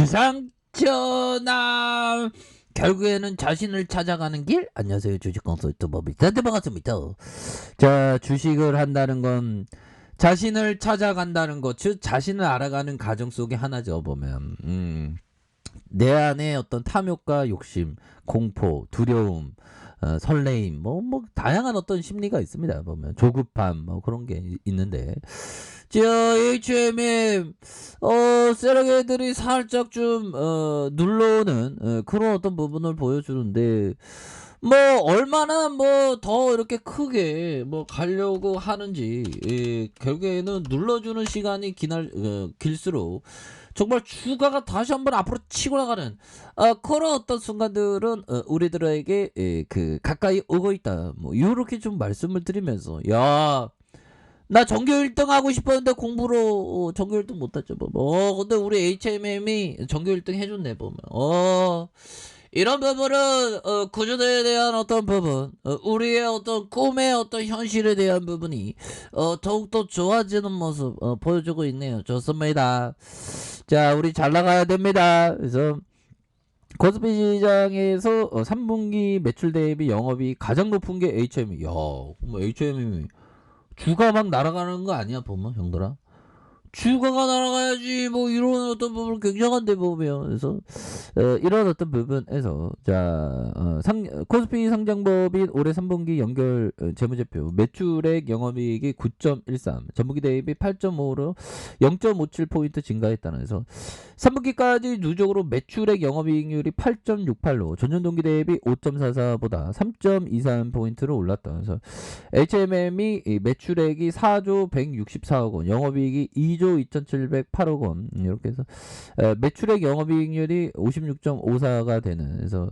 기상천왕 결국에는 자신을 찾아가는 길. 안녕하세요, 주식 컨설턴트 법이사한테 반갑습니다. 자, 주식을 한다는 건 자신을 찾아간다는 것, 즉 자신을 알아가는 과정 속의 하나죠. 보면 내 안에 어떤 탐욕과 욕심, 공포, 두려움, 설레임, 뭐 다양한 어떤 심리가 있습니다. 보면 조급함, 뭐 그런 게 있는데, 저 HMM 세력애들이 살짝 좀 눌러오는 그런 어떤 부분을 보여주는데, 뭐 얼마나 뭐 더 이렇게 크게 뭐 가려고 하는지, 결국에는 눌러주는 시간이 길수록 정말 주가가 다시 한번 앞으로 치고 나가는 그런 어떤 순간들은 우리들에게 가까이 오고 있다. 뭐 이렇게 좀 말씀을 드리면서, 야, 나 전교 1등 하고 싶었는데 공부로 전교 1등 못했죠. 근데 우리 HMM이 전교 1등 해줬네. 보면 이런 부분은 구조대에 대한 어떤 부분, 우리의 어떤 꿈의 어떤 현실에 대한 부분이 더욱더 좋아지는 모습 보여주고 있네요. 좋습니다. 자, 우리 잘 나가야 됩니다. 그래서 코스피 시장에서 3분기 매출 대비 영업이 가장 높은 게 HM이. 야, 뭐 HM이 주가 막 날아가는 거 아니야, 보면 형들아? 주가가 날아가야지. 뭐 이런 어떤 부분 굉장한데 보면. 그래서 이런 어떤 부분에서, 자, 코스피 상장법인 올해 3분기 연결 재무제표 매출액 영업이익이 9.13, 전분기 대비 8.5로 0.57포인트 증가했다는. 해서 3분기까지 누적으로 매출액 영업이익률이 8.68로 전년 동기 대비 5.44보다 3.23포인트로 올랐다. 그래서 HMM이 매출액이 4조 164억 원, 영업이익이 2조 2,708억 원, 이렇게 해서 매출액 영업이익률이 56.54가 되는, 그래서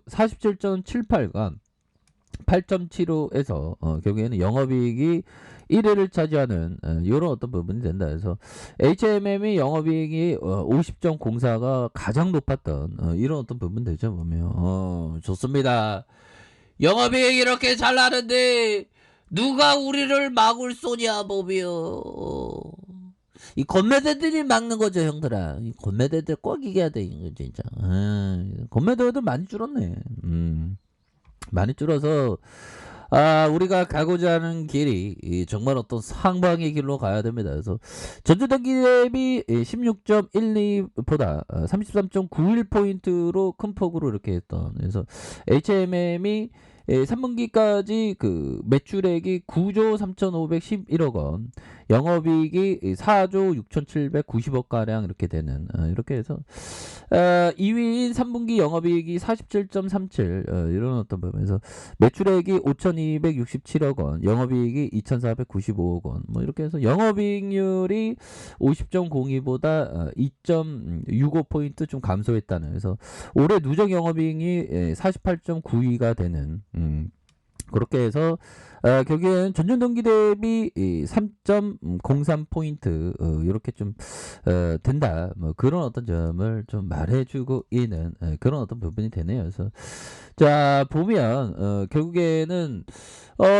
47.78가 8.75에서 결국에는 영업이익이 1위를 차지하는 이런 어떤 부분이 된다. 그래서 HMM이 영업이익이 50.04가 가장 높았던 이런 어떤 부분 되죠. 보면 좋습니다. 영업이익 이렇게 잘 나는데 누가 우리를 막을 쏘냐. 보면 이 건매대들이 막는 거죠, 형들아. 이 건매대들 꼭 이겨야 돼, 이거 진짜. 건매대들 많이 줄었네. 많이 줄어서 우리가 가고자 하는 길이 정말 어떤 상방의 길로 가야 됩니다. 그래서 전주동기 대비 16.12보다 33.91포인트로 큰 폭으로 이렇게 했던. 그래서 HMM이 3분기까지 그 매출액이 9조 3,511억 원, 영업이익이 4조 6,790억 가량 이렇게 되는, 이렇게 해서 2위인 3분기 영업이익이 47.37, 이런 어떤 부분에서 매출액이 5,267억 원, 영업이익이 2,495억 원, 뭐 이렇게 해서 영업이익률이 50.02보다 2.65포인트 좀 감소했다는. 그래서 올해 누적 영업이익이 48.92가 되는, 그렇게 해서 결국에는 전년 동기 대비 3.03포인트 이렇게 좀 된다. 뭐 그런 어떤 점을 좀 말해주고 있는 그런 어떤 부분이 되네요. 그래서 자, 보면 결국에는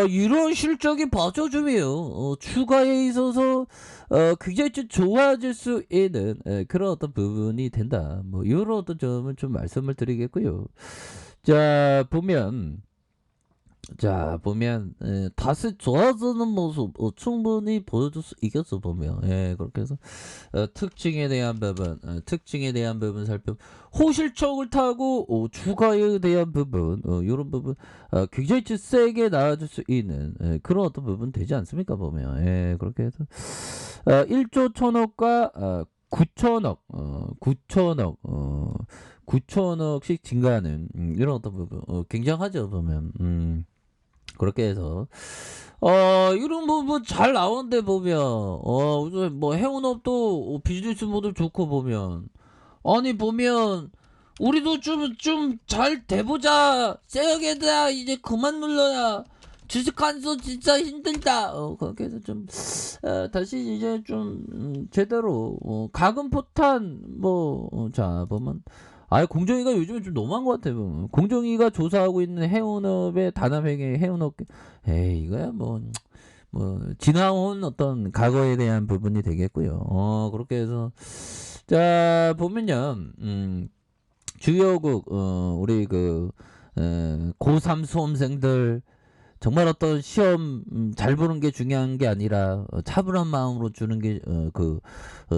이런 실적이 받쳐주면 추가에 있어서 굉장히 좀 좋아질 수 있는 그런 어떤 부분이 된다. 뭐 이런 어떤 점을 좀 말씀을 드리겠고요. 자, 보면 다시 좋아지는 모습 충분히 보여줄 수 있겠어. 보면 그렇게 해서 특징에 대한 부분 살펴, 호실적을 타고 주가에 대한 부분, 이런 부분 굉장히 좀 세게 나와줄 수 있는 그런 어떤 부분 되지 않습니까? 보면 그렇게 해서 1조 1,000억과 9천억 9천억씩 증가하는 이런 어떤 부분 굉장하죠. 보면 그렇게 해서 이런 부분 잘 나오는데 보면 요즘 뭐 해운업도 비즈니스 모델 좋고 보면, 아니 보면 우리도 좀 잘 돼보자. 세력에다 이제 그만 눌러야. 주식 한수 진짜 힘들다. 그렇게 해서 좀 다시 이제 좀 제대로 가금 포탄 자 보면, 공정위가 요즘에 좀 너무한 것 같아요. 공정위가 조사하고 있는 해운업의 다남회계 해운업, 이거야 뭐 뭐 지나온 어떤 과거에 대한 부분이 되겠고요. 그렇게 해서 자 보면요, 주요국 우리 그 고3 수험생들 정말 어떤 시험 잘 보는 게 중요한 게 아니라 차분한 마음으로 주는 게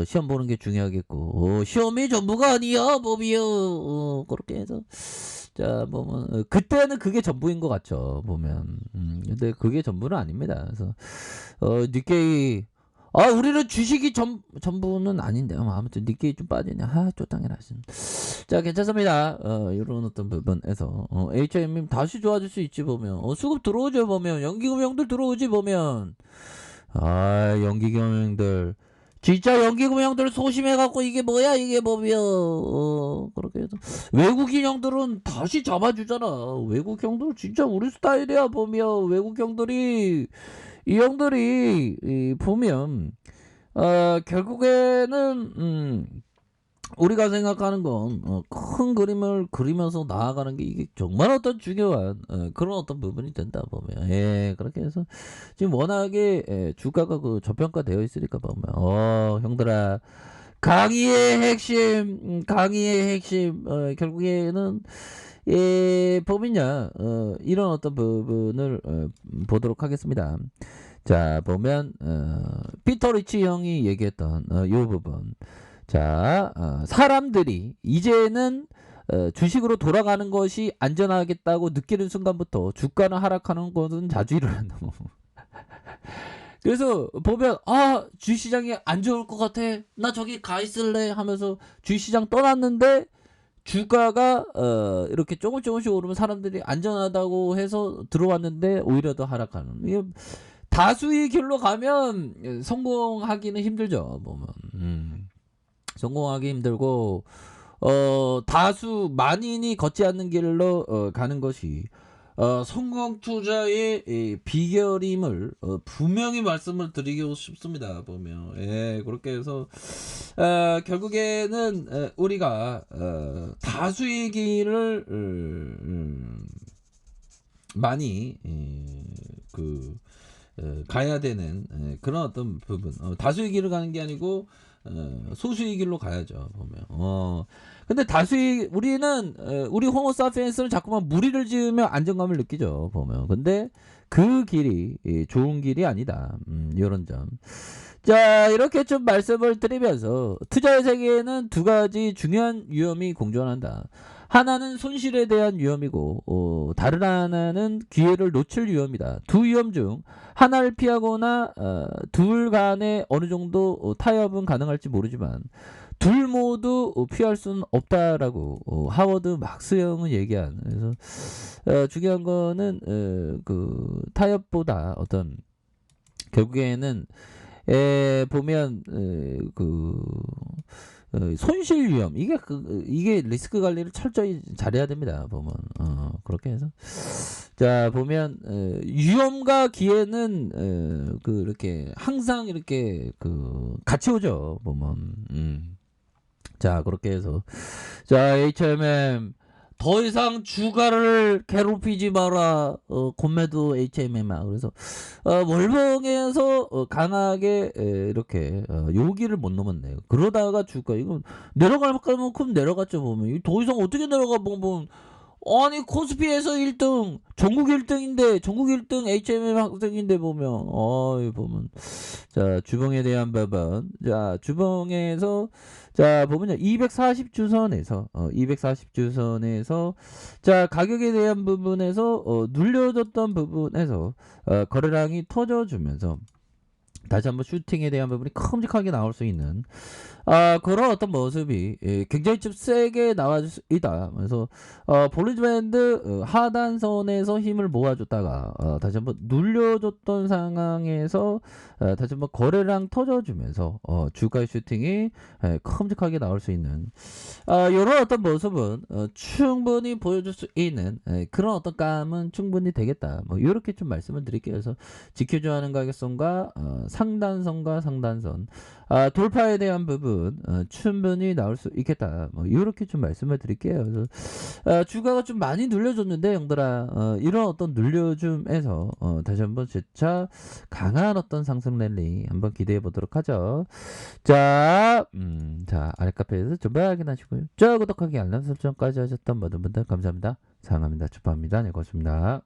시험 보는 게 중요하겠고 시험이 전부가 아니야 법이요. 그렇게 해서 자 보면 그때는 그게 전부인 것 같죠 보면. 근데 그게 전부는 아닙니다. 그래서 니케이 우리는 주식이 전부는 아닌데 아무튼 니케이 좀 빠지네. 쪼땅해라. 자 괜찮습니다. 이런 어떤 부분에서 HM님 다시 좋아질 수 있지 보면. 수급 들어오죠 보면. 연기금형들 들어오지 보면. 연기금형들 진짜 연기금형들 소심해갖고 이게 뭐야 이게 법이야. 그렇게 해서 외국인 형들은 다시 잡아주잖아. 외국 형들 진짜 우리 스타일이야 보면. 외국 형들이 이 형들이 보면 결국에는 우리가 생각하는 건 큰 그림을 그리면서 나아가는 게 이게 정말 어떤 중요한 그런 어떤 부분이 된다 보면. 그렇게 해서 지금 워낙에 주가가 그 저평가되어 있으니까 보면 형들아 강의의 핵심 결국에는 보면요 이런 어떤 부분을 보도록 하겠습니다. 자 보면 피터 리치 형이 얘기했던 이 부분. 자 사람들이 이제는 주식으로 돌아가는 것이 안전하겠다고 느끼는 순간부터 주가는 하락하는 것은 자주 일어난다. 그래서 보면 주식시장이 안 좋을 것 같아 나 저기 가 있을래 하면서 주식시장 떠났는데 주가가 이렇게 조금씩 오르면 사람들이 안전하다고 해서 들어왔는데 오히려 더 하락하는. 이게 다수의 길로 가면 성공하기는 힘들죠 보면. 성공하기 힘들고 다수 만인이 걷지 않는 길로 가는 것이 성공 투자의 비결임을 분명히 말씀을 드리고 싶습니다 보면. 그렇게 해서 결국에는 우리가 다수의 길을 많이 가야 되는 그런 어떤 부분. 다수의 길을 가는 게 아니고 소수의 길로 가야죠 보면. 근데 다수의 우리 호모사피엔스는 자꾸만 무리를 지으며 안정감을 느끼죠 보면. 근데 그 길이 좋은 길이 아니다. 이런 점. 자 이렇게 좀 말씀을 드리면서 투자의 세계에는 두 가지 중요한 위험이 공존한다. 하나는 손실에 대한 위험이고 다른 하나는 기회를 놓칠 위험이다. 두 위험 중 하나를 피하거나 둘 간에 어느 정도 타협은 가능할지 모르지만 둘 모두 피할 수는 없다라고 하워드 막스 형은 얘기한. 그래서 중요한 거는 그 타협보다 어떤 결국에는 보면 손실 위험 이게 리스크 관리를 철저히 잘해야 됩니다 보면. 그렇게 해서 자 보면 위험과 기회는 이렇게 항상 이렇게 같이 오죠 보면. 자 그렇게 해서 자 HMM 더 이상 주가를 괴롭히지 마라. 곤매도 HMM아. 그래서 월봉에서 강하게 이렇게 여기를 못 넘었네요. 그러다가 주가 이거 내려갈 만큼 내려갔죠 보면. 더 이상 어떻게 내려가 보면. 아니 코스피에서 1등 전국 1등인데 전국 1등 HMM 학생인데 보면 보면 자 주봉에 대한 부분. 자 주봉에서 자 보면요 240주선에서 240주선에서 자 가격에 대한 부분에서 눌려졌던 부분에서 거래량이 터져주면서 다시 한번 슈팅에 대한 부분이 큼직하게 나올 수 있는 그런 어떤 모습이 굉장히 좀 세게 나와줄 수 있다. 그래서 볼린저 밴드 하단선에서 힘을 모아줬다가 다시 한번 눌려줬던 상황에서 다시 한번 거래량 터져주면서 주가의 슈팅이 큼직하게 나올 수 있는 이런 어떤 모습은 충분히 보여줄 수 있는 그런 어떤 감은 충분히 되겠다. 뭐 이렇게 좀 말씀을 드릴게요. 그래서 지켜줘야 하는 가격선과 상단선과 상단선 돌파에 대한 부분 충분히 나올 수 있겠다. 뭐 이렇게 좀 말씀을 드릴게요. 그래서 주가가 좀 많이 눌려줬는데 형들아 이런 어떤 눌려줌에서 다시 한번 재차 강한 어떤 상승 랠리 한번 기대해 보도록 하죠. 자, 자 아래 카페에서 정보 확인하시고요. 저 구독하기 알람 설정까지 하셨던 모든 분들 감사합니다. 사랑합니다. 축하합니다. 네, 고맙습니다.